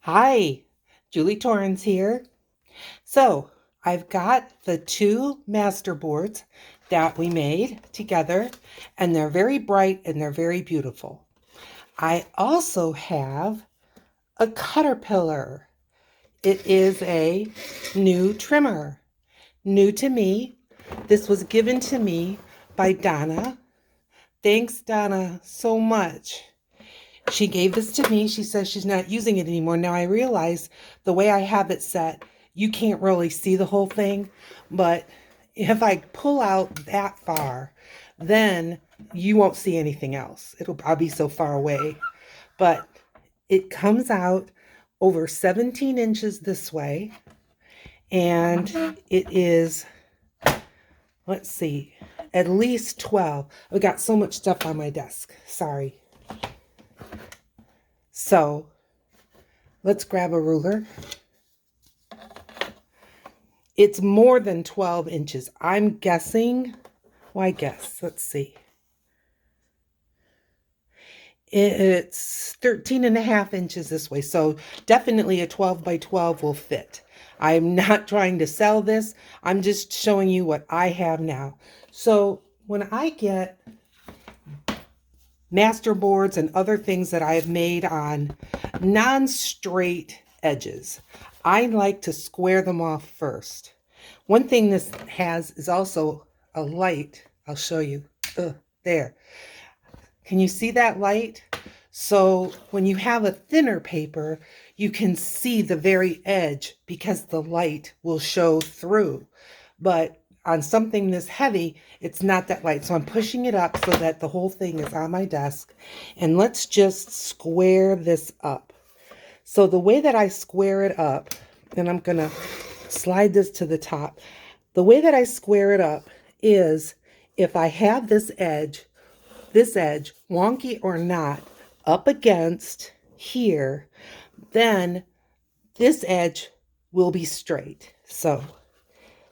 Hi, Julie Torrance here. So, I've got the two masterboards that we made together, and they're very bright and they're very beautiful. I also have a caterpillar. It is a new trimmer, new to me. This was given to me by Donna. Thanks, Donna, so much. She gave this to me. She says she's not using it anymore. Now I realize the way I have it set, you can't really see the whole thing. But if I pull out that far, then you won't see anything else. I'll be so far away. But it comes out over 17 inches this way. And it is, let's see, at least 12. I've got so much stuff on my desk. Sorry. So let's grab a ruler. It's more than 12 inches. I'm guessing, why guess? Let's see. It's 13 and a half inches this way. So definitely a 12 by 12 will fit. I'm not trying to sell this. I'm just showing you what I have now. So when I get masterboards and other things that I have made on non-straight edges, I like to square them off first. One thing this has is also a light. I'll show you. There. Can you see that light? So when you have a thinner paper, you can see the very edge because the light will show through. But on something this heavy, it's not that light. So I'm pushing it up so that the whole thing is on my desk. And let's just square this up. So the way that I square it up, and I'm going to slide this to the top. The way that I square it up is if I have this edge, wonky or not, up against here, then this edge will be straight. So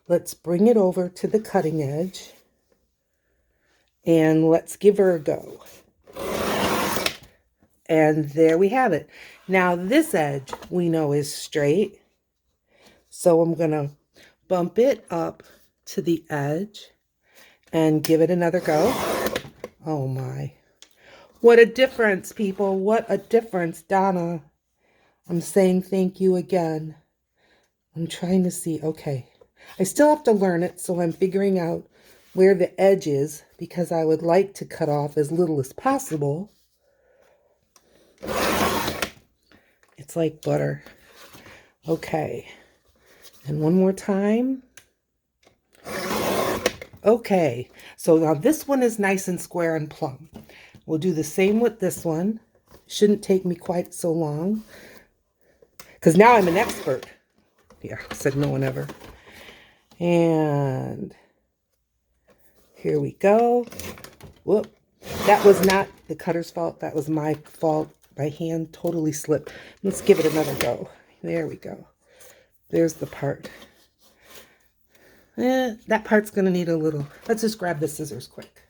let's bring it over to the cutting edge and let's give her a go. And there we have it. Now this edge we know is straight. So I'm going to bump it up to the edge and give it another go. Oh my. What a difference, people. What a difference, Donna. I'm saying thank you again. I'm trying to see. Okay. I still have to learn it, so I'm figuring out where the edge is because I would like to cut off as little as possible. It's like butter. Okay. And one more time. Okay. So now this one is nice and square and plumb. We'll do the same with this one. Shouldn't take me quite so long. Because now I'm an expert. Yeah, said no one ever. And here we go. Whoop. That was not the cutter's fault. That was my fault. My hand totally slipped. Let's give it another go. There we go. There's the part. That part's going to need a little. Let's just grab the scissors quick.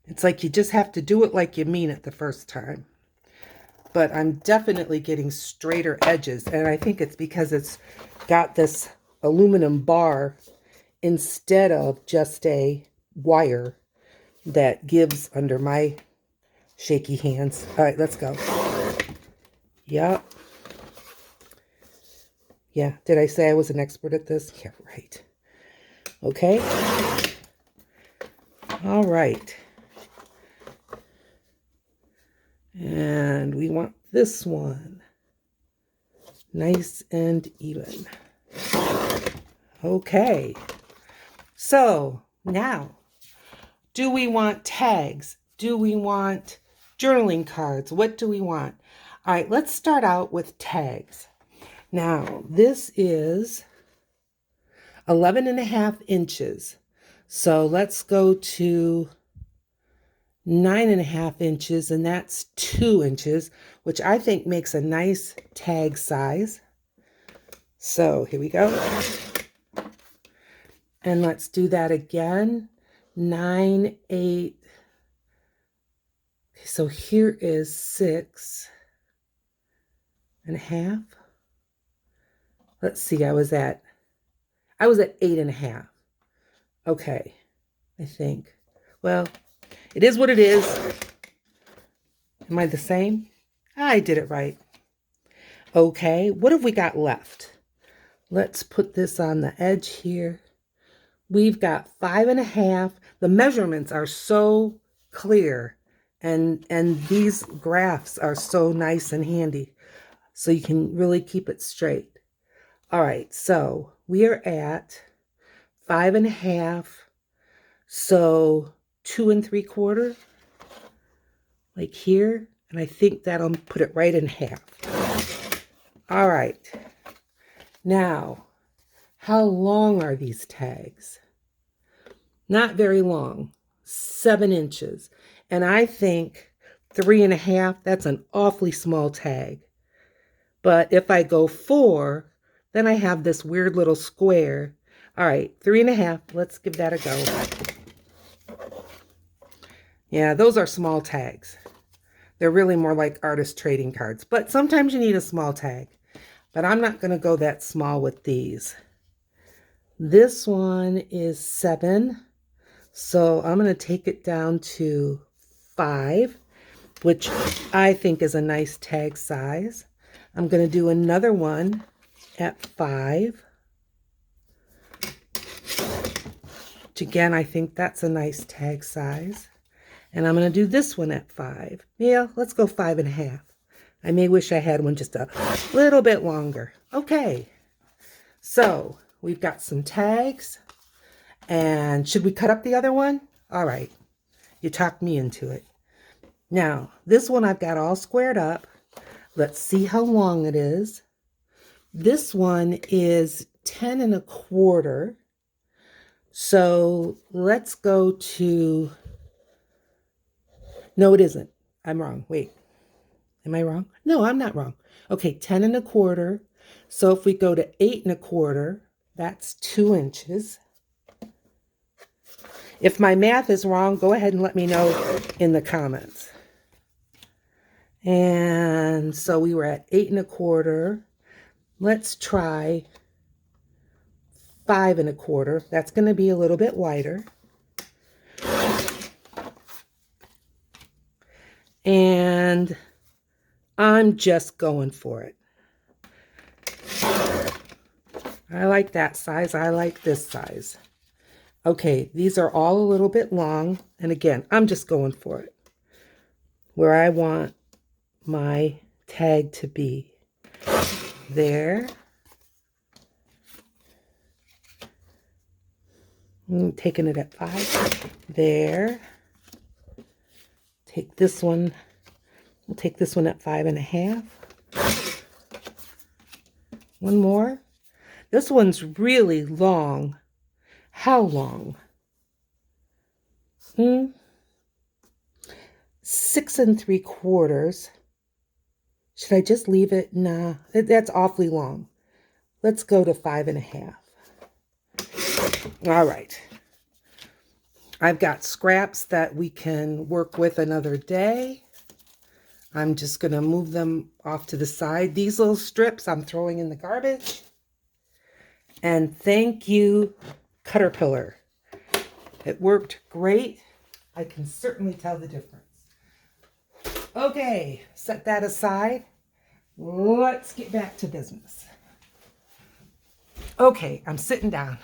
It's like you just have to do it like you mean it the first time. But I'm definitely getting straighter edges. And I think it's because it's got this aluminum bar instead of just a wire that gives under my shaky hands. All right, let's go. Yep. Yeah, did I say I was an expert at this? Yeah, right. Okay. All right. And we want this one nice and even. Okay. So now, do we want tags? Do we want journaling cards? What do we want? All right, let's start out with tags. Now, this is 11 and a half inches. So let's go to 9.5 inches, and that's 2 inches, which I think makes a nice tag size. So here we go. And let's do that again. 9, 8. So here is 6. and a half. Let's see, I was at 8.5. Okay, I think. Well, it is what it is. Am I the same? I did it right. Okay, what have we got left? Let's put this on the edge here. We've got 5.5. The measurements are so clear, and these graphs are so nice and handy, so you can really keep it straight. All right, so we are at 5.5, so 2 3/4, like here, and I think that'll put it right in half. All right, now, how long are these tags? Not very long, 7 inches. And I think 3.5, that's an awfully small tag. But if I go 4, then I have this weird little square. All right, 3.5, let's give that a go. Yeah, those are small tags. They're really more like artist trading cards, but sometimes you need a small tag. But I'm not gonna go that small with these. This one is 7. So I'm going to take it down to 5, which I think is a nice tag size. I'm going to do another one at 5, which again, I think that's a nice tag size. And I'm going to do this one at 5. Yeah, let's go 5.5. I may wish I had one just a little bit longer. Okay, so we've got some tags. And should we cut up the other one? All right, you talked me into it. Now, this one I've got all squared up. Let's see how long it is. This one is 10 1/4. So let's go to, no, it isn't. I'm wrong. Wait, am I wrong? No, I'm not wrong. Okay, 10 1/4. So if we go to 8 1/4, that's 2 inches. If my math is wrong, go ahead and let me know in the comments. And so we were at 8 1/4. Let's try 5 1/4. That's going to be a little bit wider. And I'm just going for it. I like that size. I like this size. Okay, these are all a little bit long. And again, I'm just going for it. Where I want my tag to be. There. I'm taking it at 5. There. Take this one. We'll take this one at 5.5. One more. This one's really long. How long? 6 3/4. Should I just leave it? Nah, that's awfully long. Let's go to 5.5. All right. I've got scraps that we can work with another day. I'm just going to move them off to the side. These little strips I'm throwing in the garbage. And thank you, Caterpillar. It worked great. I can certainly tell the difference. Okay, set that aside. Let's get back to business. Okay, I'm sitting down.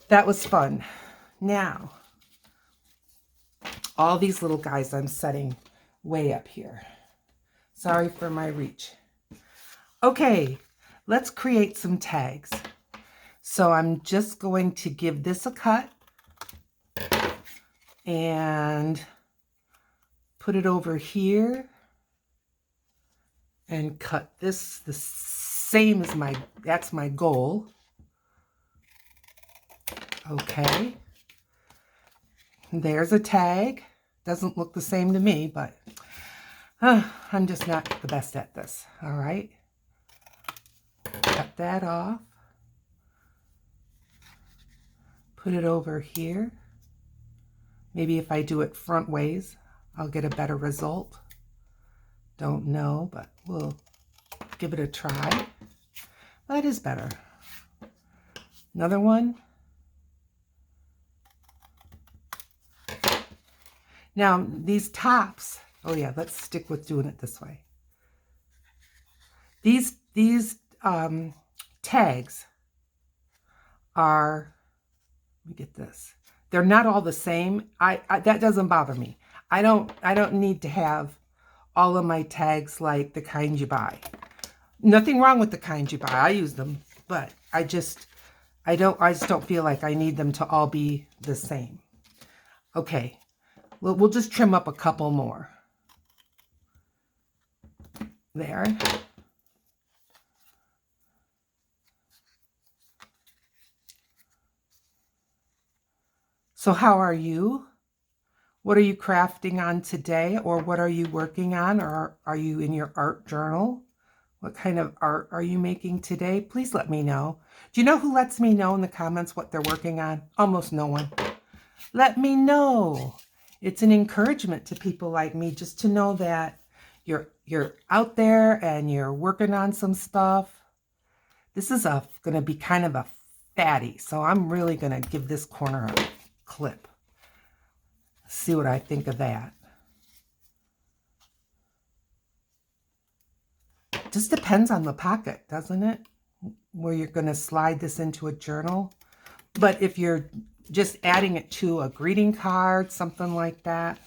That was fun. Now, all these little guys I'm setting way up here. Sorry for my reach. Okay, let's create some tags. So I'm just going to give this a cut and put it over here and cut this the same as that's my goal. Okay. There's a tag. Doesn't look the same to me, but I'm just not the best at this. All right. Cut that off. Put it over here. Maybe if I do it front ways, I'll get a better result. Don't know, but we'll give it a try. That is better. Another one. Now, these tops, oh yeah, let's stick with doing it this way. These tags are, let me get this. They're not all the same. That doesn't bother me. I don't need to have all of my tags like the kind you buy. Nothing wrong with the kind you buy. I use them, but I just don't feel like I need them to all be the same. Okay. We'll just trim up a couple more. There. So how are you? What are you crafting on today? Or what are you working on? Or are you in your art journal? What kind of art are you making today? Please let me know. Do you know who lets me know in the comments what they're working on? Almost no one. Let me know. It's an encouragement to people like me just to know that you're out there and you're working on some stuff. This is going to be kind of a fatty, so I'm really going to give this corner a clip. See what I think of that. Just depends on the pocket, doesn't it? Where you're going to slide this into a journal. But if you're just adding it to a greeting card, something like that.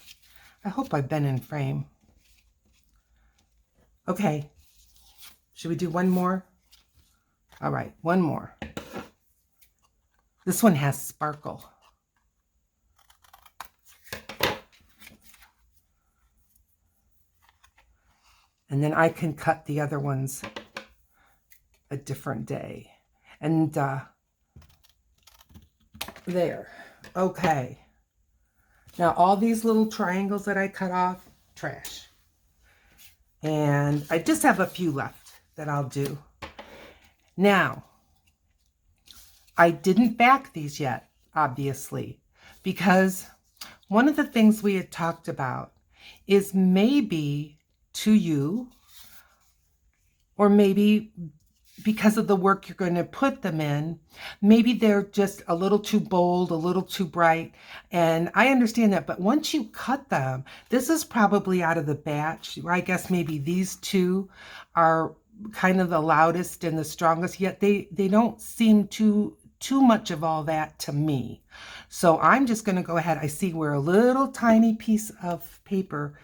I hope I've been in frame. Okay. Should we do one more? All right, one more. This one has sparkle. And then I can cut the other ones a different day. And there. Okay. Now all these little triangles that I cut off, trash. And I just have a few left that I'll do. Now, I didn't back these yet, obviously, because one of the things we had talked about is maybe to you, or maybe because of the work you're going to put them in, maybe they're just a little too bold, a little too bright. And I understand that, but once you cut them, this is probably out of the batch. I guess maybe these two are kind of the loudest and the strongest, yet they don't seem too much of all that to me. So I'm just going to go ahead. I see where a little tiny piece of paper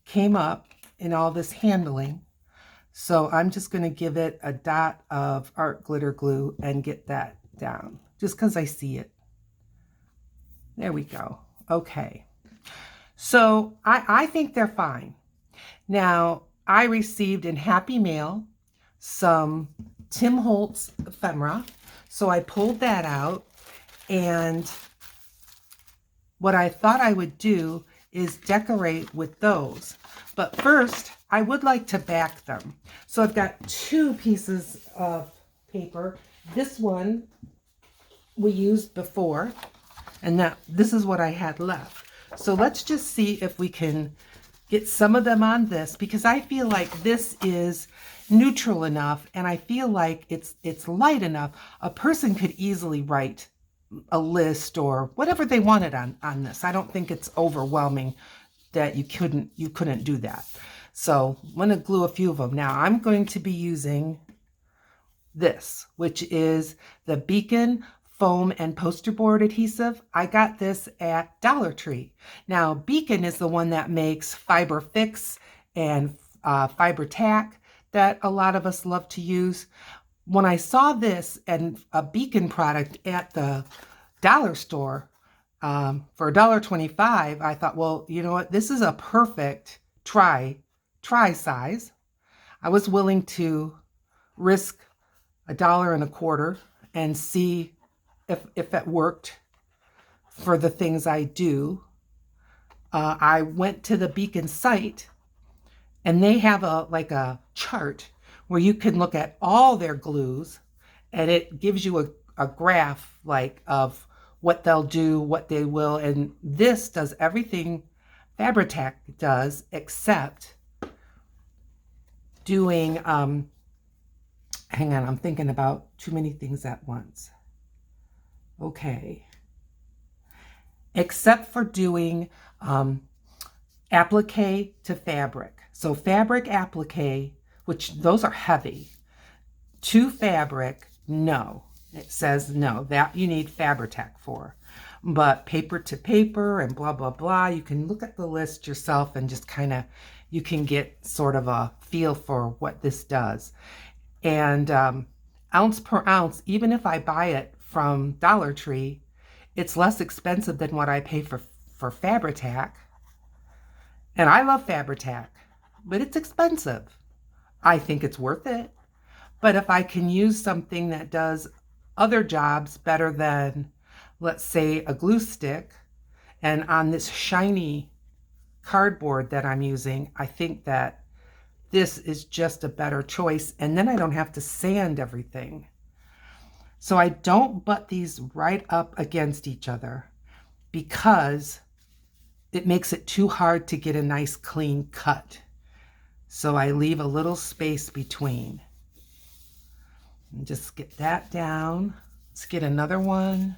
came up in all this handling. So I'm just going to give it a dot of art glitter glue and get that down just because I see it. There we go. Okay. So I think they're fine. Now, I received in Happy Mail some Tim Holtz ephemera. So I pulled that out, and what I thought I would do is decorate with those. But first, I would like to back them. So I've got two pieces of paper. This one we used before, and this is what I had left. So let's just see if we can get some of them on this, because I feel like this is neutral enough, and I feel like it's light enough. A person could easily write a list or whatever they wanted on this. I don't think it's overwhelming that you couldn't do that. So I'm going to glue a few of them. Now I'm going to be using this, which is the Beacon foam and poster board adhesive. I got this at Dollar Tree. Now Beacon is the one that makes Fiber Fix and Fiber Tack that a lot of us love to use. When I saw this and a Beacon product at the dollar store for $1.25, I thought, well, you know what? This is a perfect try size. I was willing to risk $1.25 and see if it worked for the things I do. I went to the Beacon site, and they have a chart where you can look at all their glues, and it gives you a graph of what they'll do, what they will, and this does everything Fabri-Tac does except doing Hang on, I'm thinking about too many things at once. Okay. Except for doing applique to fabric. So fabric applique, which those are heavy. To fabric, no. It says no, that you need Fabri-Tac for. But paper to paper and blah, blah, blah, you can look at the list yourself and just kind of, you can get sort of a feel for what this does. And ounce per ounce, even if I buy it from Dollar Tree, it's less expensive than what I pay for Fabri-Tac. And I love Fabri-Tac, but it's expensive. I think it's worth it. But if I can use something that does other jobs better than, let's say, a glue stick, and on this shiny cardboard that I'm using, I think that this is just a better choice. And then I don't have to sand everything. So I don't butt these right up against each other because it makes it too hard to get a nice clean cut. So I leave a little space between. And just get that down. Let's get another one.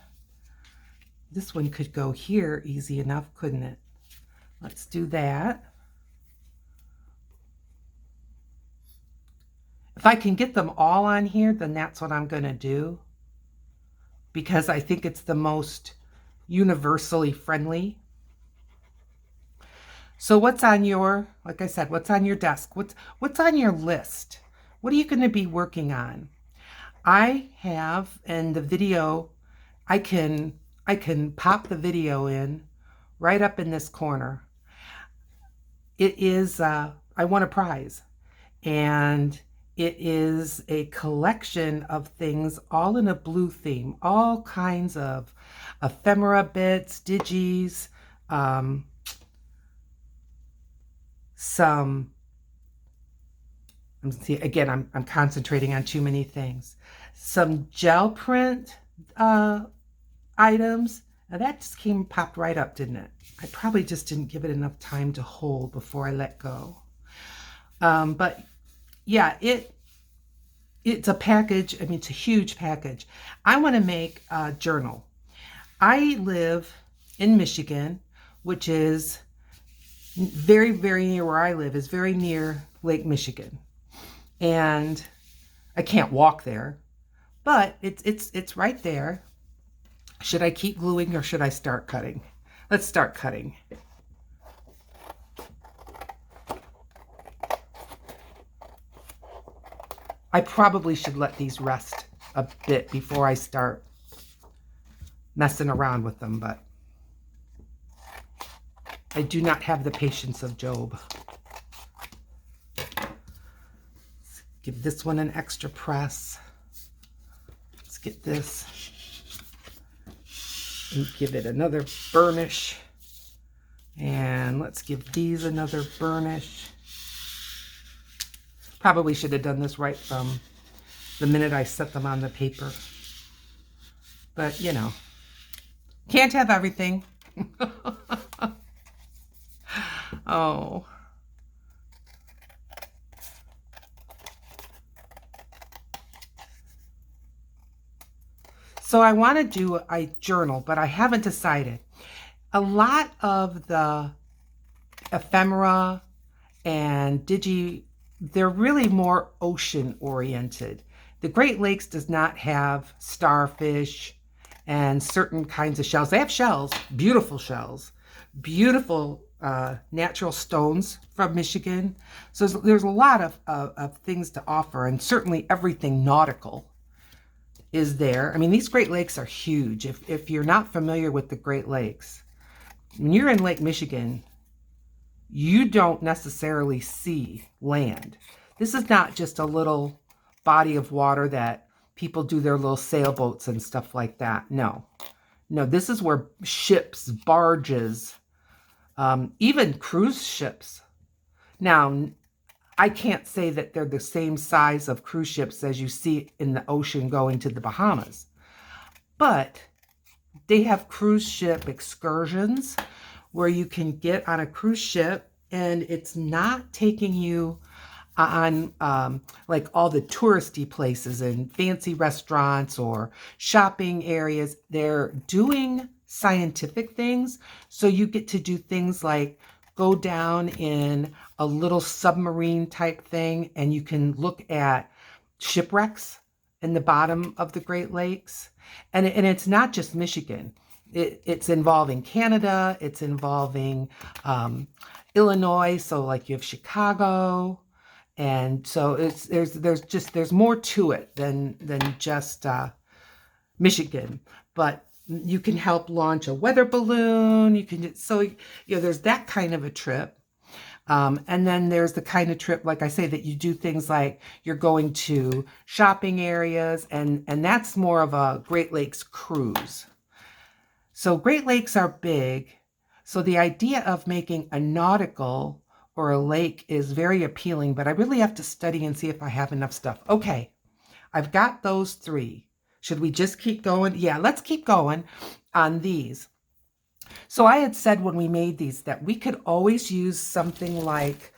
This one could go here easy enough, couldn't it? Let's do that. If I can get them all on here, then that's what I'm going to do, because I think it's the most universally friendly. So what's on your, like I said, what's on your desk? What's on your list? What are you going to be working on? I have in the video, I can pop the video in right up in this corner. It is, I won a prize, and it is a collection of things all in a blue theme, all kinds of ephemera bits, digis, some, again, I'm concentrating on too many things. Some gel print items. Now that just popped right up, didn't it? I probably just didn't give it enough time to hold before I let go. But yeah, it's a package. I mean, it's a huge package. I want to make a journal. I live in Michigan, which is very, very near where I live, is very near Lake Michigan. And I can't walk there, but it's right there. Should I keep gluing or should I start cutting? Let's start cutting. I probably should let these rest a bit before I start messing around with them, but I do not have the patience of Job. Let's give this one an extra press. Let's get this and give it another burnish. And let's give these another burnish. Probably should have done this right from the minute I set them on the paper. But, you know, can't have everything. Oh. So I want to do a journal, but I haven't decided. A lot of the ephemera and digi, they're really more ocean oriented. The Great Lakes does not have starfish and certain kinds of shells. They have shells, beautiful natural stones from Michigan. So there's a lot of things to offer, and certainly everything nautical is there. I mean, these Great Lakes are huge. If you're not familiar with the Great Lakes, when you're in Lake Michigan, you don't necessarily see land. This is not just a little body of water that people do their little sailboats and stuff like that. No, this is where ships, barges, even cruise ships. Now, I can't say that they're the same size of cruise ships as you see in the ocean going to the Bahamas, but they have cruise ship excursions where you can get on a cruise ship and it's not taking you on like all the touristy places and fancy restaurants or shopping areas. They're doing scientific things. So you get to do things like go down in a little submarine type thing and you can look at shipwrecks in the bottom of the Great Lakes. And it's not just Michigan. It's involving Canada. It's involving Illinois. So like you have Chicago. And so there's more to it than just Michigan. But you can help launch a weather balloon. You can there's that kind of a trip. And then there's the kind of trip, like I say, that you do things like you're going to shopping areas, and that's more of a Great Lakes cruise. So Great Lakes are big. So the idea of making a nautical or a lake is very appealing, but I really have to study and see if I have enough stuff. Okay, I've got those 3. Should we just keep going? Yeah, let's keep going on these. So I had said when we made these that we could always use something like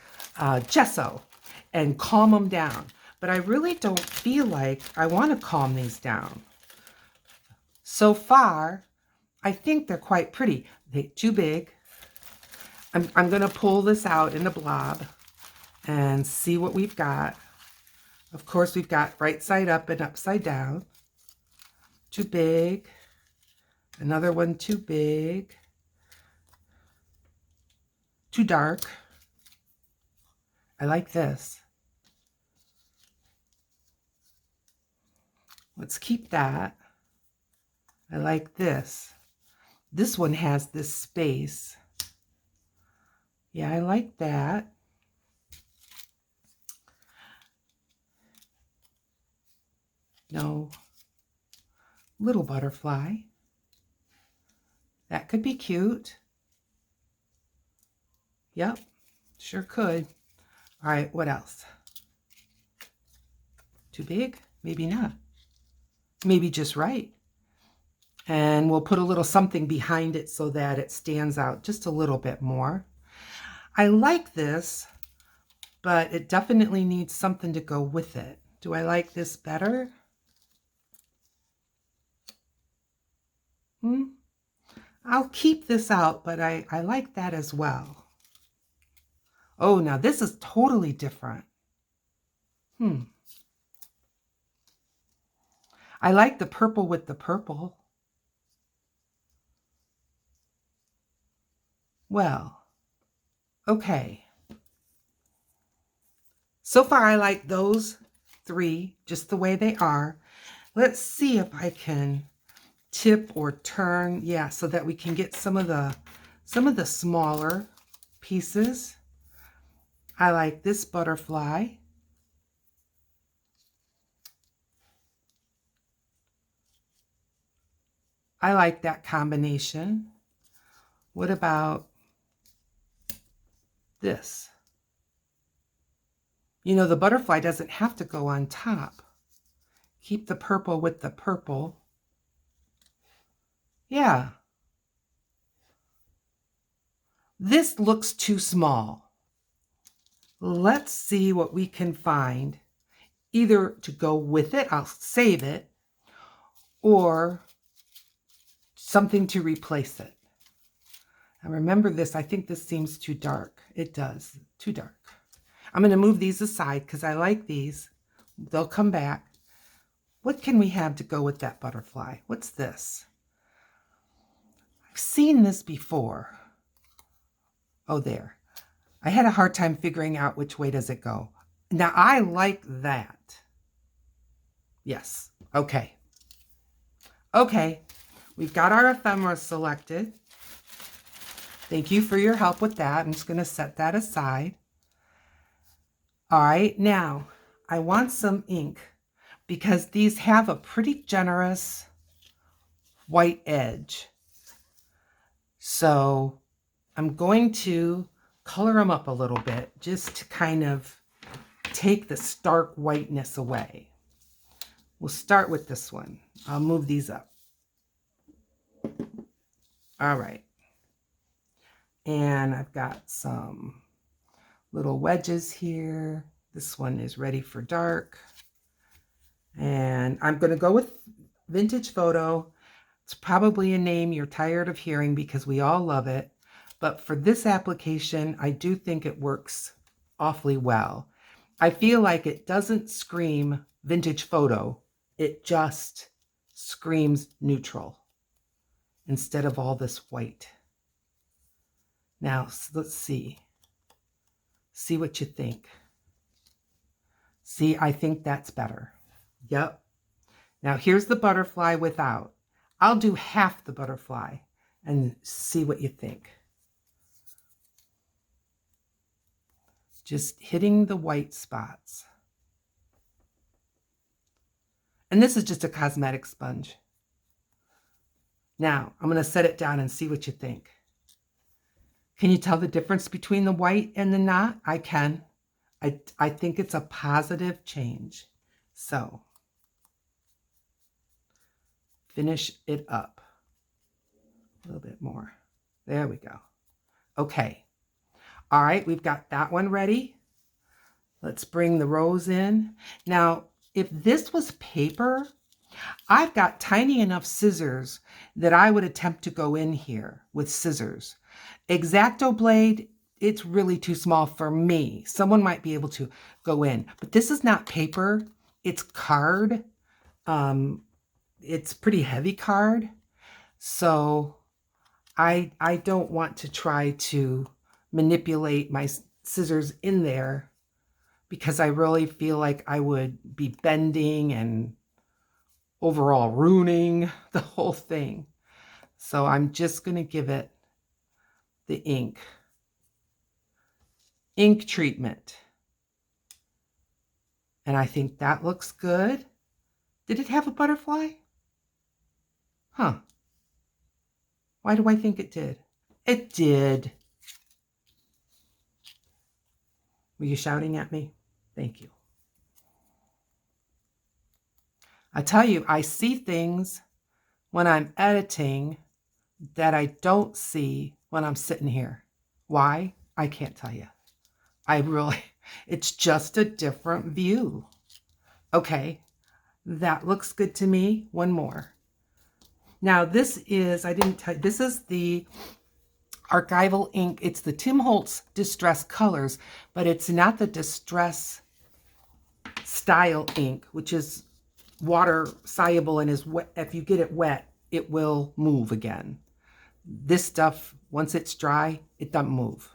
gesso and calm them down. But I really don't feel like I want to calm these down. So far, I think they're quite pretty. They're too big. I'm going to pull this out in a blob and see what we've got. Of course, we've got right side up and upside down. Too big. Another one too big. Too dark. I like this. Let's keep that. I like this. This one has this space. Yeah, I like that. No. Little butterfly. That could be cute. Yep, sure could. All right, what else? Too big? Maybe not. Maybe just right. And we'll put a little something behind it so that it stands out just a little bit more. I like this, but it definitely needs something to go with it. Do I like this better? I'll keep this out, but I like that as well. Oh, now this is totally different. I like the purple with the purple. Well, okay. So far, I like those 3 just the way they are. Let's see if I can tip or turn, yeah, so that we can get some of the smaller pieces. I like this butterfly. I like that combination. What about this? You know, the butterfly doesn't have to go on top. Keep the purple with the purple. Yeah. This looks too small. Let's see what we can find. Either to go with it, I'll save it, or something to replace it. Now remember this, I think this seems too dark. It does, too dark. I'm going to move these aside because I like these. They'll come back. What can we have to go with that butterfly? What's this? I've seen this before. Oh, there. I had a hard time figuring out which way does it go. Now, I like that. Yes. Okay. Okay. We've got our ephemera selected. Thank you for your help with that. I'm just going to set that aside. All right. Now, I want some ink because these have a pretty generous white edge. So I'm going to color them up a little bit just to kind of take the stark whiteness away. We'll start with this one. I'll move these up. All right. And I've got some little wedges here. This one is ready for dark. And I'm going to go with Vintage Photo. It's probably a name you're tired of hearing because we all love it. But for this application, I do think it works awfully well. I feel like it doesn't scream Vintage Photo. It just screams neutral instead of all this white. Now, let's see. See what you think. See, I think that's better. Yep. Now here's the butterfly without. I'll do half the butterfly and see what you think. Just hitting the white spots. And this is just a cosmetic sponge. Now I'm going to set it down and see what you think. Can you tell the difference between the white and the not? I can. I think it's a positive change. So finish it up a little bit more. There we go. Okay. All right, we've got that one ready. Let's bring the rose in. Now, if this was paper, I've got tiny enough scissors that I would attempt to go in here with scissors. X-Acto blade, it's really too small for me. Someone might be able to go in, but this is not paper. It's card. It's pretty heavy card. So I don't want to try to manipulate my scissors in there because I really feel like I would be bending and overall ruining the whole thing. So I'm just going to give it the ink treatment. And I think that looks good. Did it have a butterfly? Huh. Why do I think it did? It did. Were you shouting at me? Thank you. I tell you, I see things when I'm editing that I don't see when I'm sitting here. Why? I can't tell you. It's just a different view. Okay, that looks good to me. One more. Now this is, I didn't tell you, this is the archival ink. It's the Tim Holtz Distress Colors, but it's not the Distress style ink, which is water soluble and is wet. If you get it wet, it will move again. This stuff, once it's dry, it doesn't move.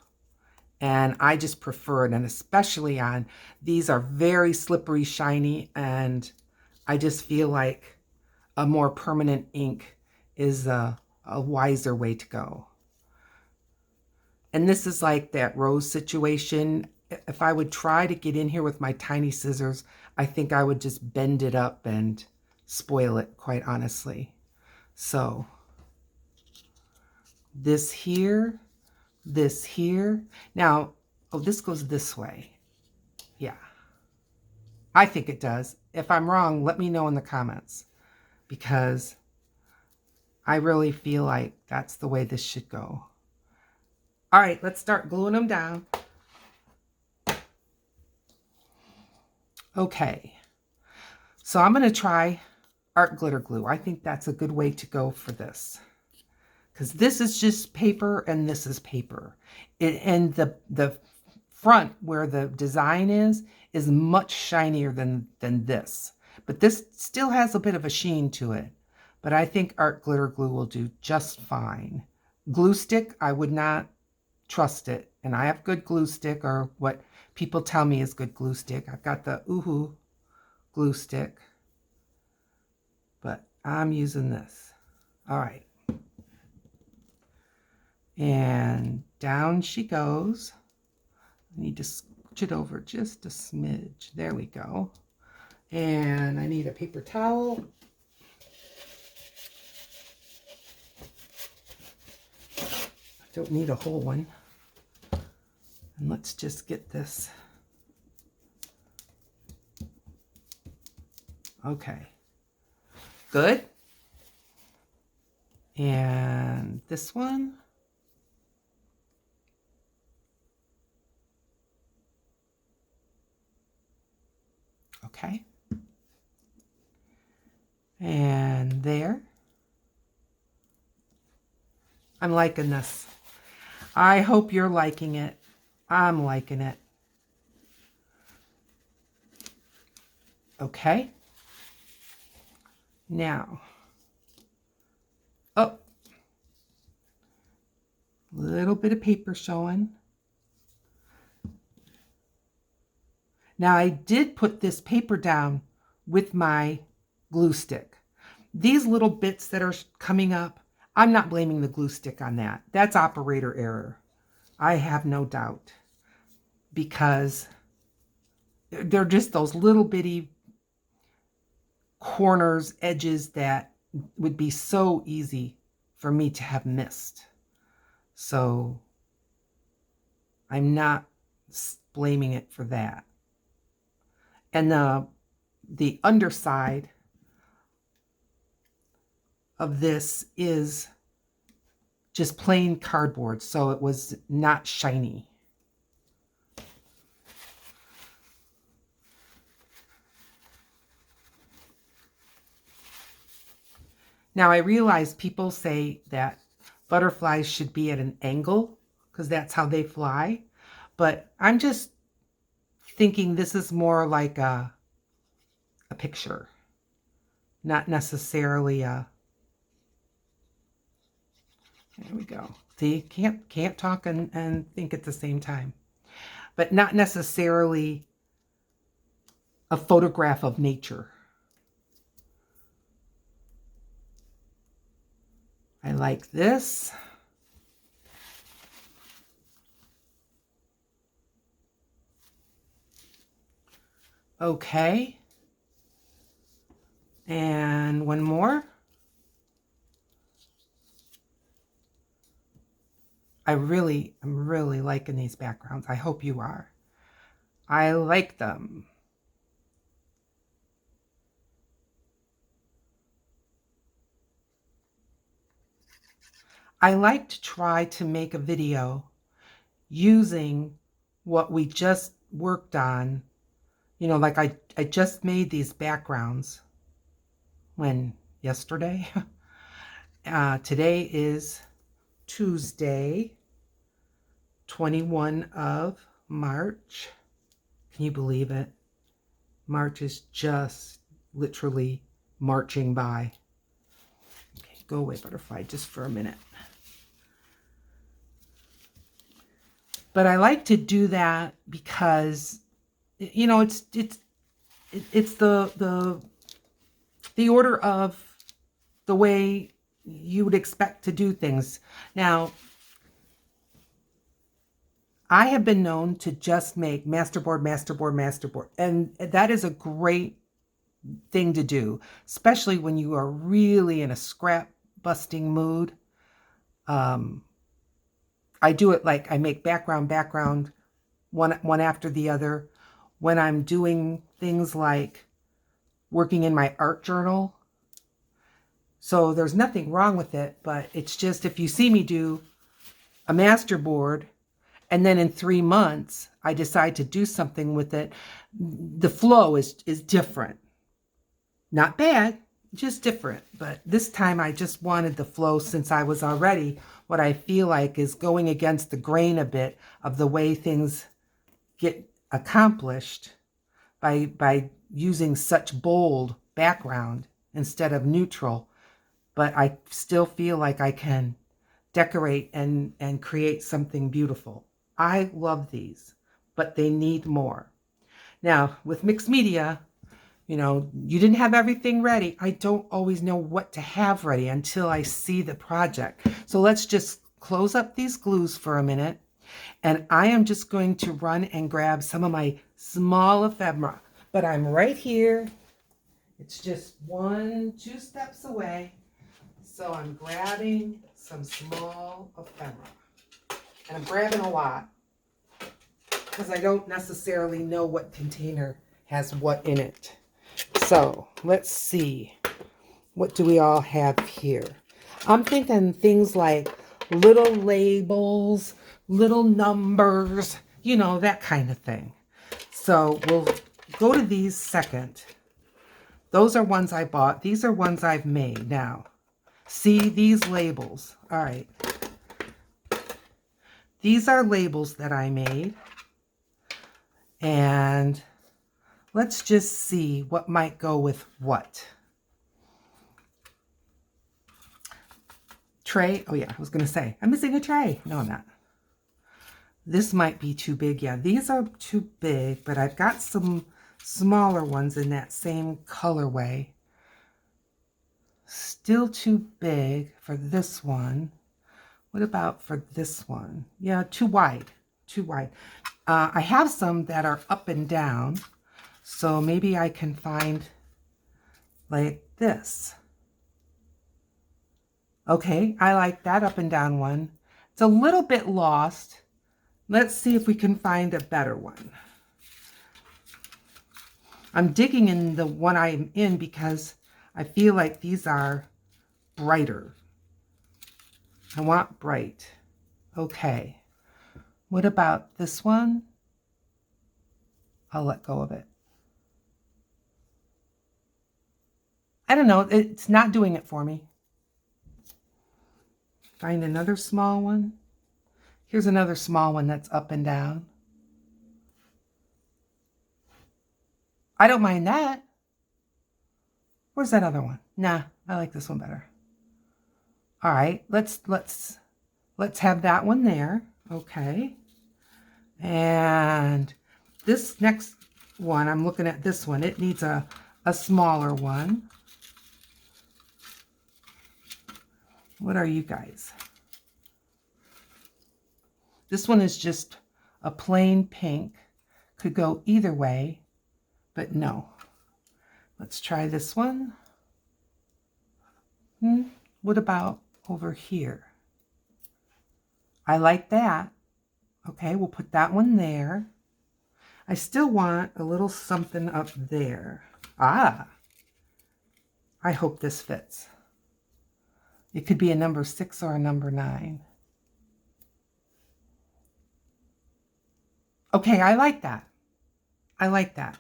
And I just prefer it, and especially on, these are very slippery, shiny, and I just feel like a more permanent ink is a wiser way to go. And this is like that rose situation. If I would try to get in here with my tiny scissors, I think I would just bend it up and spoil it, quite honestly. So this here. This here. Now, oh, this goes this way. Yeah. I think it does. If I'm wrong, let me know in the comments, because I really feel like that's the way this should go. All right, let's start gluing them down. Okay. So I'm going to try art glitter glue. I think that's a good way to go for this, because this is just paper and this is paper. And the front where the design is much shinier than this. But this still has a bit of a sheen to it. But I think art glitter glue will do just fine. Glue stick, I would not trust it. And I have good glue stick, or what people tell me is good glue stick. I've got the Oohoo glue stick. But I'm using this. All right. And down she goes. I need to scooch it over just a smidge. There we go. And I need a paper towel. I don't need a whole one. And let's just get this. Okay. Good. And this one. Okay. And there. I'm liking this. I hope you're liking it. I'm liking it. Okay. Now, oh, little bit of paper showing. Now I did put this paper down with my glue stick. These little bits that are coming up, I'm not blaming the glue stick on that. That's operator error. I have no doubt, because they're just those little bitty corners, edges that would be so easy for me to have missed. So I'm not blaming it for that. And the underside of this is just plain cardboard, so it was not shiny. Now I realize people say that butterflies should be at an angle because that's how they fly, but I'm just thinking this is more like a picture, not necessarily a... There we go. See, can't talk and think at the same time. But not necessarily a photograph of nature. I like this. Okay. And one more. I'm really liking these backgrounds. I hope you are. I like them. I like to try to make a video using what we just worked on. You know, like I just made these backgrounds yesterday. Today is Tuesday, 21 of March. Can you believe it? March is just literally marching by. Okay, go away, butterfly, just for a minute. But I like to do that because, you know, it's the order of the way you would expect to do things. Now, I have been known to just make masterboard, and that is a great thing to do, especially when you are really in a scrap busting mood. I do it like I make background, one after the other. When I'm doing things like working in my art journal. So there's nothing wrong with it, but it's just if you see me do a masterboard and then in 3 months I decide to do something with it, the flow is different. Not bad, just different. But this time I just wanted the flow, since I was already what I feel like is going against the grain a bit of the way things get accomplished by using such bold background instead of neutral. But I still feel like I can decorate and create something beautiful. I love these, but they need more. Now, with mixed media, you know, you didn't have everything ready. I don't always know what to have ready until I see the project. So let's just close up these glues for a minute. And I am just going to run and grab some of my small ephemera. But I'm right here. It's just 1-2 steps away. So I'm grabbing some small ephemera. And I'm grabbing a lot because I don't necessarily know what container has what in it. So let's see. What do we all have here? I'm thinking things like little labels, little numbers, you know, that kind of thing. So we'll go to these second. Those are ones I bought. These are ones I've made now. See these labels. All right. These are labels that I made. And let's just see what might go with what. Tray. Oh yeah, I was going to say, I'm missing a tray. No, I'm not. This might be too big. Yeah, these are too big, but I've got some smaller ones in that same colorway. Still too big for this one. What about for this one? Yeah, too wide. Too wide. I have some that are up and down, so maybe I can find like this. Okay, I like that up and down one. It's a little bit lost. Let's see if we can find a better one. I'm digging in the one I'm in because I feel like these are brighter. I want bright. Okay. What about this one? I'll let go of it. I don't know. It's not doing it for me. Find another small one. Here's another small one that's up and down. I don't mind that. Where's that other one? Nah, I like this one better. All right, let's have that one there. Okay. And this next one, I'm looking at this one. It needs a smaller one. What are you guys? This one is just a plain pink. Could go either way, but no. Let's try this one. What about over here? I like that. Okay, we'll put that one there. I still want a little something up there. Ah, I hope this fits. It could be a number 6 or a number 9. Okay, I like that. I like that.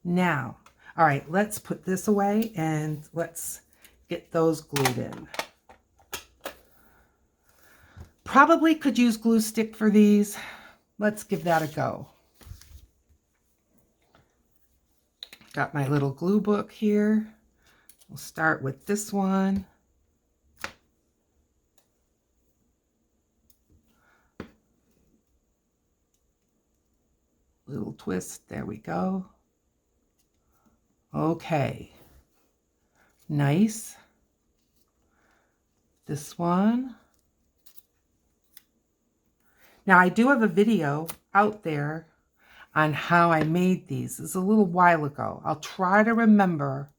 Now, all right, let's put this away and let's get those glued in. Probably could use glue stick for these. Let's give that a go. Got my little glue book here. We'll start with this one. Little twist, there we go. Okay, nice. This one. Now I do have a video out there on how I made these. It's a little while ago. I'll try to remember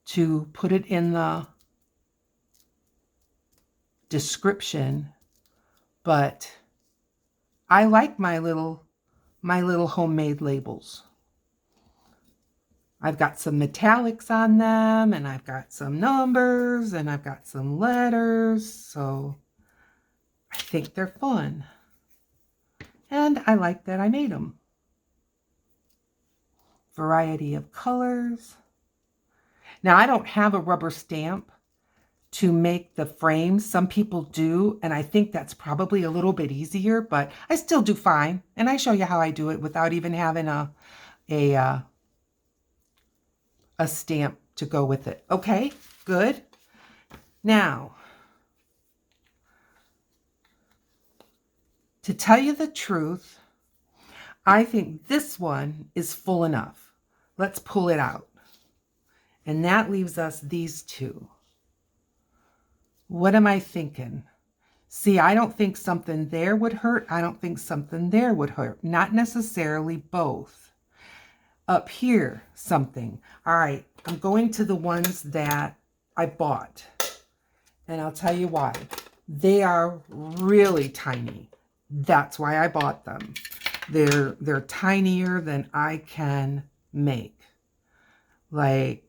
to put it in the description, but I like my little homemade labels. I've got some metallics on them, and I've got some numbers, and I've got some letters, so I think they're fun. And I like that I made them. Variety of colors. Now, I don't have a rubber stamp to make the frames. Some people do, and I think that's probably a little bit easier, but I still do fine. And I show you how I do it without even having a stamp to go with it. Okay, good. Now, to tell you the truth, I think this one is full enough. Let's pull it out. And that leaves us these two. What am I thinking? See, I don't think something there would hurt. I don't think something there would hurt. Not necessarily both. Up here, something. All right, I'm going to the ones that I bought. And I'll tell you why. They are really tiny. That's why I bought them. They're tinier than I can make. Like,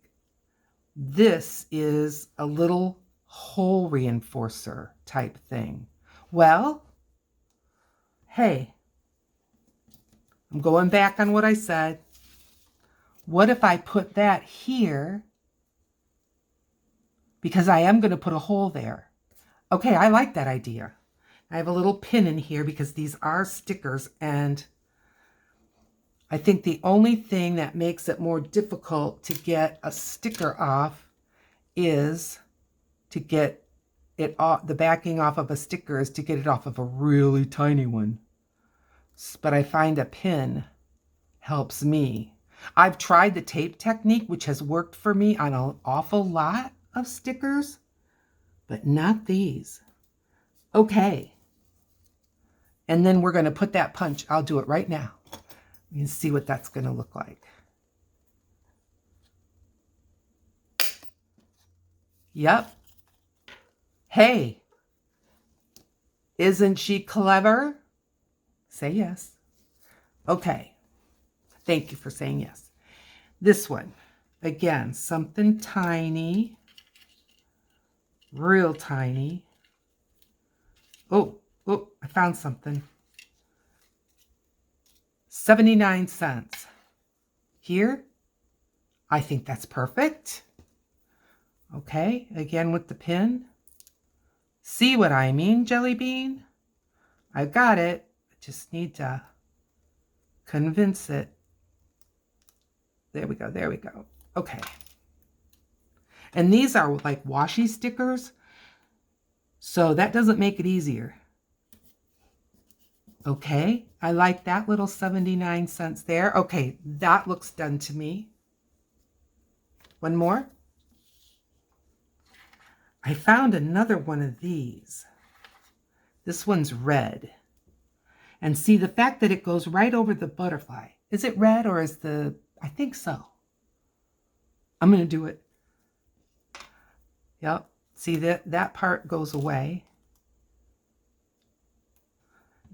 this is a little hole reinforcer type thing. Well, hey, I'm going back on what I said. What if I put that here? Because I am going to put a hole there. Okay, I like that idea. I have a little pin in here because these are stickers, and I think the only thing that makes it more difficult to get a sticker off is to get it off, the backing off of a sticker is to get it off of a really tiny one. But I find a pin helps me. I've tried the tape technique, which has worked for me on an awful lot of stickers, but not these. Okay. And then we're going to put that punch. I'll do it right now. You can see what that's going to look like. Yep. Hey, isn't she clever? Say yes. Okay. Thank you for saying yes. This one, again, something tiny, real tiny. Oh, I found something. 79 cents. Here, I think that's perfect. Okay, again with the pin. See what I mean, Jelly Bean? I've got it. I just need to convince it. There we go, there we go. Okay. And these are like washi stickers, so that doesn't make it easier. Okay, I like that little 79 cents there. Okay, that looks done to me. One more. I found another one of these. This one's red. And see, the fact that it goes right over the butterfly. Is it red or is the... I think so. I'm going to do it. Yep. See, that part goes away.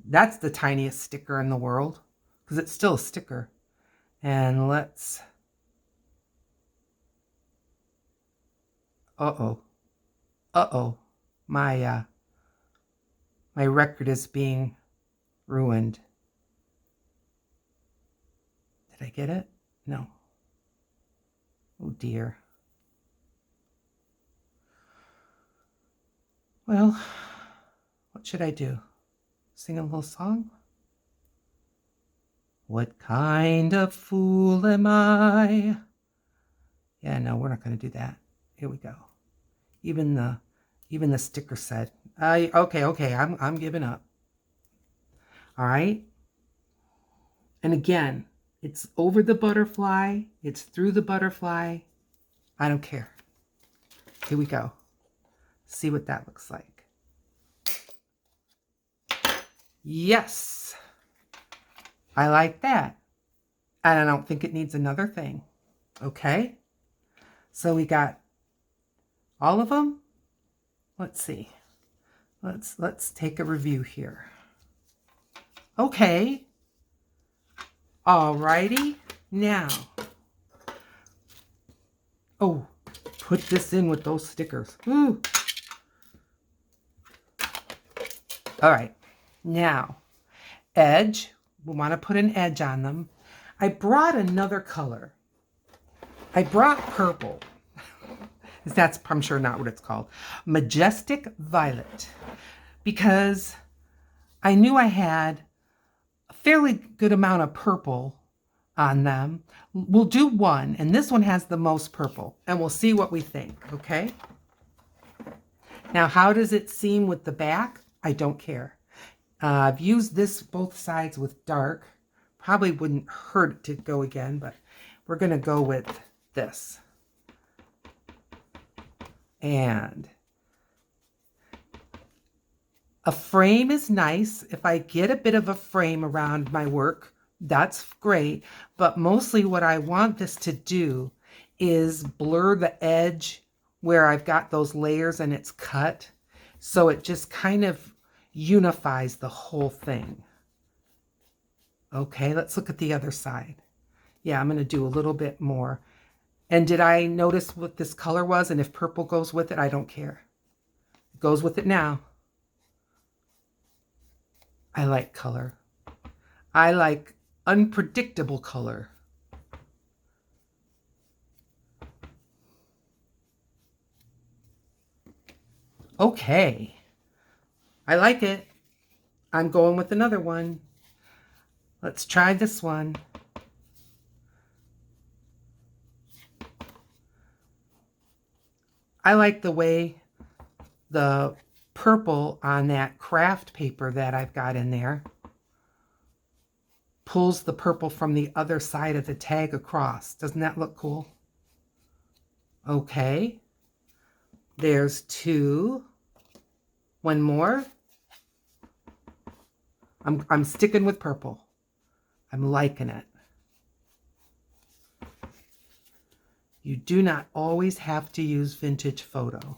That's the tiniest sticker in the world because it's still a sticker. And let's... Uh-oh. Uh-oh. My record is being ruined. Did I get it? No. Oh dear. Well, what should I do? Sing a little song? What kind of fool am I? Yeah, no, we're not going to do that. Here we go. Even the sticker said, okay, I'm giving up. All right. And again, it's over the butterfly. It's through the butterfly. I don't care. Here we go. See what that looks like. Yes. I like that. And I don't think it needs another thing. Okay. So we got all of them. Let's see. Let's take a review here. Okay. Alrighty. Now. Oh, put this in with those stickers. Ooh. All right. Now, edge. We want to put an edge on them. I brought another color. I brought purple. That's, I'm sure, not what it's called. Majestic Violet. Because I knew I had a fairly good amount of purple on them. We'll do one, and this one has the most purple, and we'll see what we think, okay? Now, how does it seem with the back? I don't care. I've used this both sides with dark. Probably wouldn't hurt it to go again, but we're going to go with this. And a frame is nice. If I get a bit of a frame around my work, that's great. But mostly what I want this to do is blur the edge where I've got those layers and it's cut. So it just kind of unifies the whole thing. Okay, let's look at the other side. Yeah, I'm going to do a little bit more. And did I notice what this color was? And if purple goes with it, I don't care. It goes with it now. I like color. I like unpredictable color. Okay, I like it. I'm going with another one. Let's try this one. I like the way the purple on that craft paper that I've got in there pulls the purple from the other side of the tag across. Doesn't that look cool? Okay. There's two. One more. I'm sticking with purple. I'm liking it. You do not always have to use vintage photo.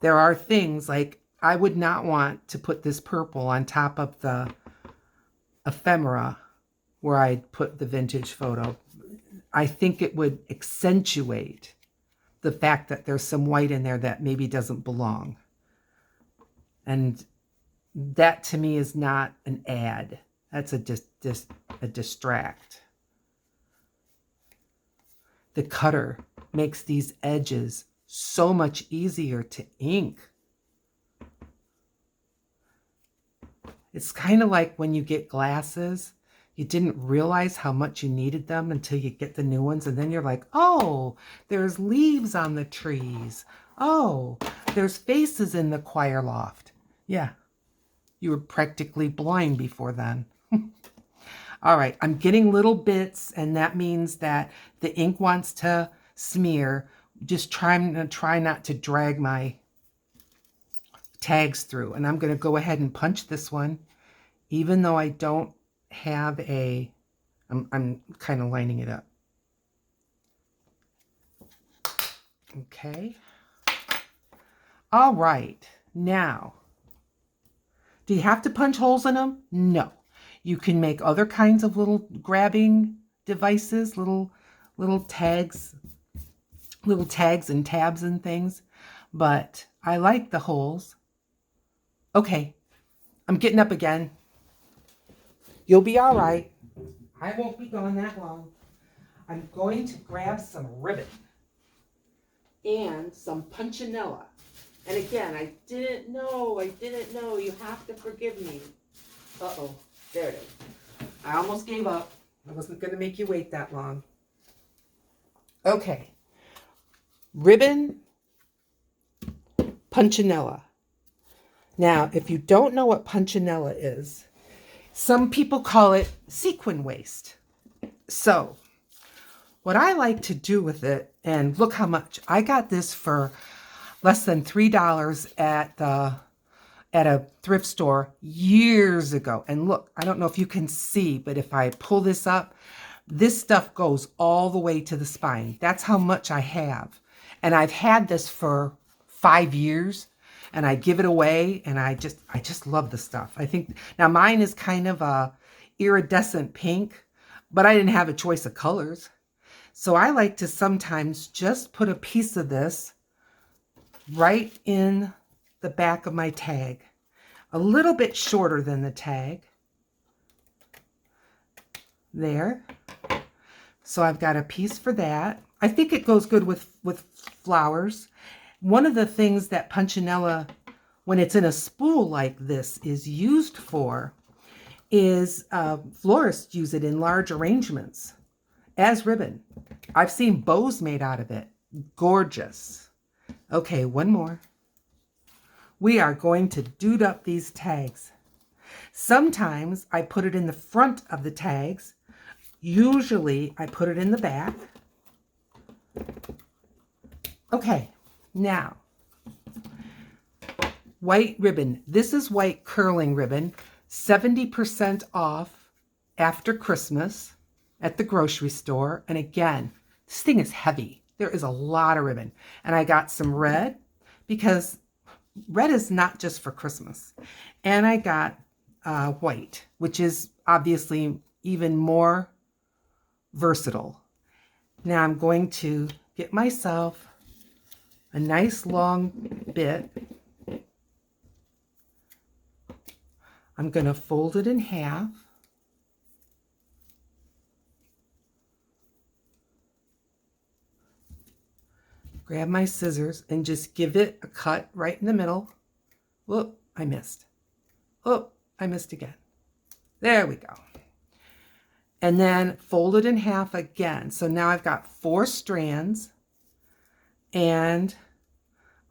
There are things like I would not want to put this purple on top of the ephemera where I'd put the vintage photo. I think it would accentuate the fact that there's some white in there that maybe doesn't belong. And that to me is not an add. That's a distract. The cutter makes these edges so much easier to ink. It's kind of like when you get glasses, you didn't realize how much you needed them until you get the new ones, and then you're like, oh, there's leaves on the trees. Oh, there's faces in the choir loft. Yeah, you were practically blind before then. All right, I'm getting little bits, and that means that the ink wants to smear. Just try not to drag my tags through. And I'm going to go ahead and punch this one, even though I don't have a, I'm kind of lining it up. Okay. All right. Now, do you have to punch holes in them? No. You can make other kinds of little grabbing devices, little tags and tabs and things, but I like the holes. Okay, I'm getting up again. You'll be all right. I won't be gone that long. I'm going to grab some ribbon and some punchinella. And again, I didn't know. You have to forgive me. Uh-oh, there it is. I almost gave up. I wasn't going to make you wait that long. Okay. Ribbon, punchinella. Now, if you don't know what punchinella is, some people call it sequin waste. So, what I like to do with it, and look how much. I got this for less than $3 at a thrift store years ago. And look, I don't know if you can see, but if I pull this up, this stuff goes all the way to the spine. That's how much I have. And I've had this for 5 years, and I give it away, and I just love the stuff. I think, now mine is kind of a iridescent pink, but I didn't have a choice of colors. So I like to sometimes just put a piece of this right in the back of my tag, a little bit shorter than the tag. There. So I've got a piece for that. I think it goes good with flowers. One of the things that punchinella, when it's in a spool like this, is used for is florists use it in large arrangements as ribbon. I've seen bows made out of it. Gorgeous. Okay, one more. We are going to dude up these tags. Sometimes I put it in the front of the tags. Usually I put it in the back. Okay, now, white ribbon. This is white curling ribbon, 70% off after Christmas at the grocery store. And again, this thing is heavy. There is a lot of ribbon. And I got some red because red is not just for Christmas. And I got white, which is obviously even more versatile. Now I'm going to get myself a nice long bit. I'm going to fold it in half. grab my scissors and just give it a cut right in the middle. Whoop, I missed. Oh, I missed again. There we go. And then fold it in half again. So now I've got 4 strands, and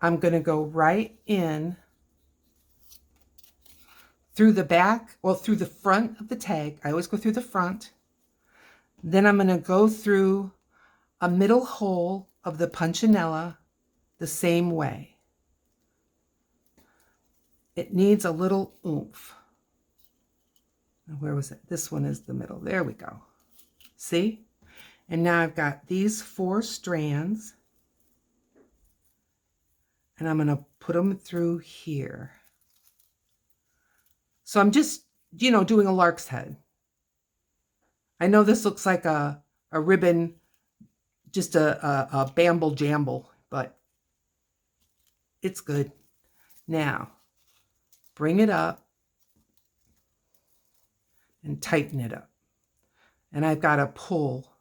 I'm going to go right in through the back, well, through the front of the tag. I always go through the front. Then I'm going to go through a middle hole of the punchinella the same way. It needs a little oomph. Where was it? This one is the middle. There we go. See? And now I've got these 4 strands, and I'm going to put them through here. So I'm just, doing a lark's head. I know this looks like a ribbon, just a bamble jamble, but it's good. Now, bring it up and tighten it up. And I've got to pull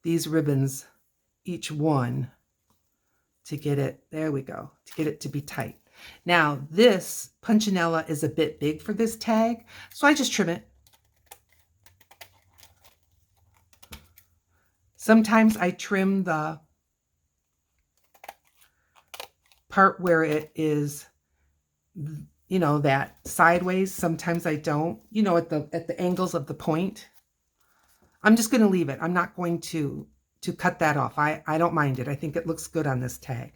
these ribbons, each one, to get it, there we go, to get it to be tight. Now, this punchinella is a bit big for this tag, so I just trim it. Sometimes I trim the part where it is, that sideways. Sometimes I don't, at the angles of the point. I'm just going to leave it. I'm not going to cut that off. I don't mind it. I think it looks good on this tag.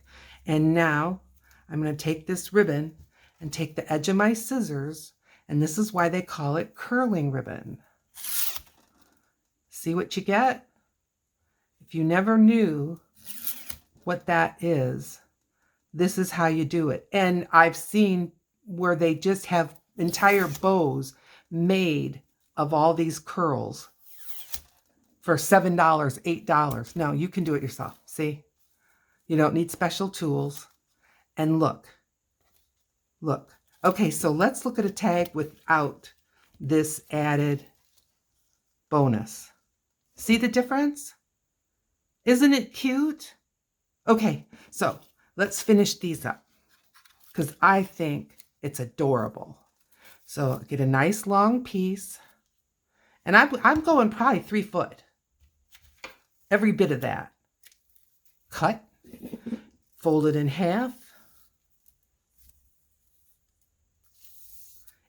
And now I'm going to take this ribbon and take the edge of my scissors, and this is why they call it curling ribbon. See what you get? If you never knew what that is, this is how you do it. And I've seen where they just have entire bows made of all these curls for $7, $8. No, you can do it yourself. See? You don't need special tools. And look. Okay, so let's look at a tag without this added bonus. See the difference? Isn't it cute? Okay, so let's finish these up because I think it's adorable. So get a nice long piece, and I'm going probably 3 foot. Every bit of that. Cut, fold it in half.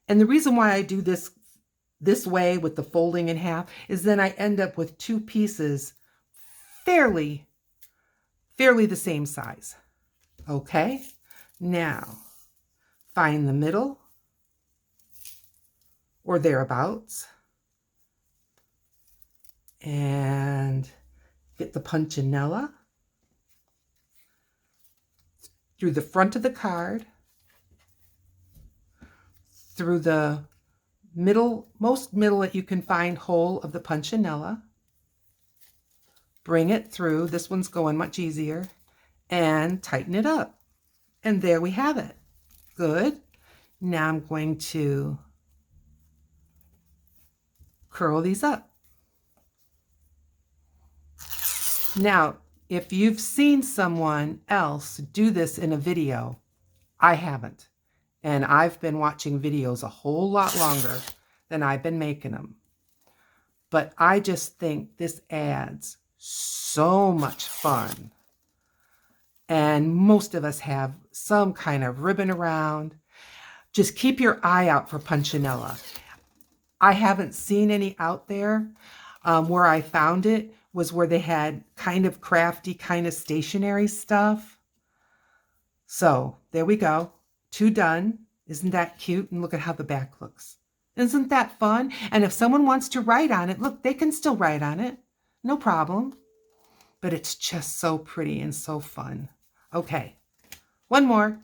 And the reason why I do this way with the folding in half is then I end up with 2 pieces fairly the same size. Okay, now find the middle or thereabouts and get the punchinella through the front of the card, through the most middle that you can find hole of the punchinella. Bring it through. This one's going much easier. And tighten it up. And there we have it. Good. Now I'm going to curl these up. Now, if you've seen someone else do this in a video, I haven't. And I've been watching videos a whole lot longer than I've been making them. But I just think this adds so much fun. And most of us have some kind of ribbon around. Just keep your eye out for punchinella. I haven't seen any out there. Where I found it was where they had kind of crafty, kind of stationary stuff. So there we go. 2 done. Isn't that cute? And look at how the back looks. Isn't that fun? And if someone wants to write on it, look, they can still write on it. No problem. But it's just so pretty and so fun. Okay, one more.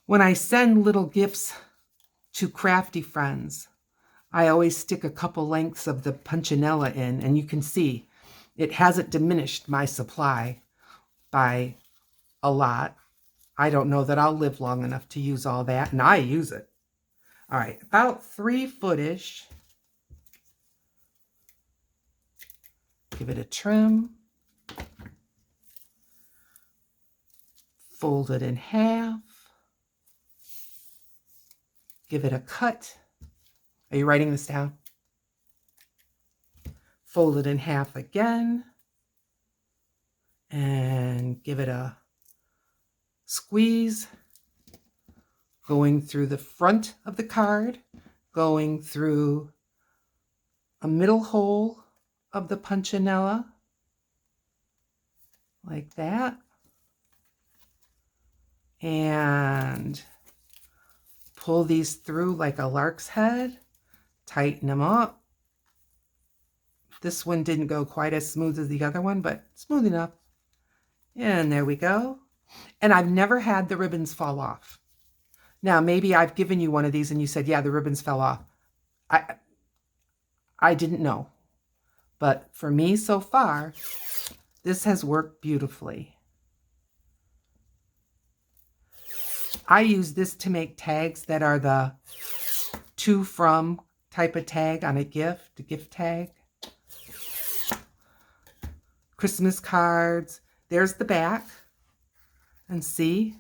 When I send little gifts to crafty friends, I always stick a couple lengths of the punchinella in, and you can see it hasn't diminished my supply by a lot. I don't know that I'll live long enough to use all that, and I use it. All right, about 3 foot-ish. Give it a trim. fold it in half, give it a cut. Are you writing this down? Fold it in half again and give it a squeeze, going through the front of the card, going through a middle hole of the punchinella, like that, and pull these through like a lark's head, tighten them up. This one didn't go quite as smooth as the other one, but smooth enough. And there we go. And I've never had the ribbons fall off. Now, maybe I've given you one of these and you said, yeah, the ribbons fell off. I didn't know. But for me so far, this has worked beautifully. I use this to make tags that are the to from type of tag on a gift tag. Christmas cards. There's the back. And see?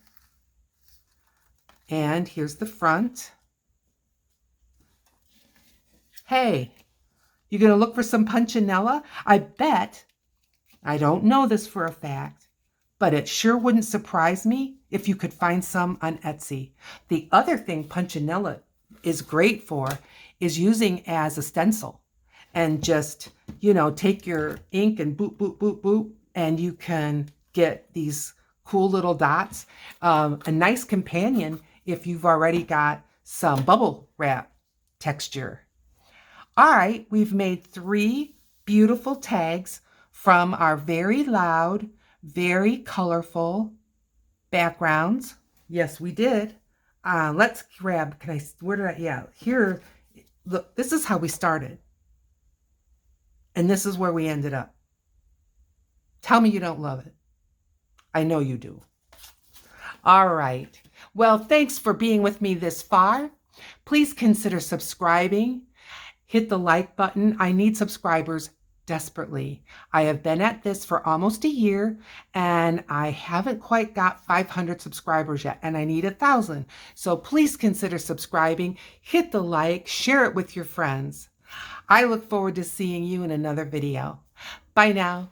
And here's the front. Hey, you gonna look for some punchinella? I bet, I don't know this for a fact, but it sure wouldn't surprise me if you could find some on Etsy. The other thing punchinella is great for is using as a stencil. And just, you know, take your ink and boop, boop, boop, boop, and you can get these cool little dots. A nice companion if you've already got some bubble wrap texture. All right, we've made 3 beautiful tags from our very loud, very colorful backgrounds. Yes, we did. Let's grab, here, look, this is how we started. And this is where we ended up. Tell me you don't love it. I know you do. All right. Well, thanks for being with me this far. Please consider subscribing. Hit the like button. I need subscribers desperately. I have been at this for almost a year and I haven't quite got 500 subscribers yet, and I need 1,000. So please consider subscribing. Hit the like, share it with your friends. I look forward to seeing you in another video. Bye now.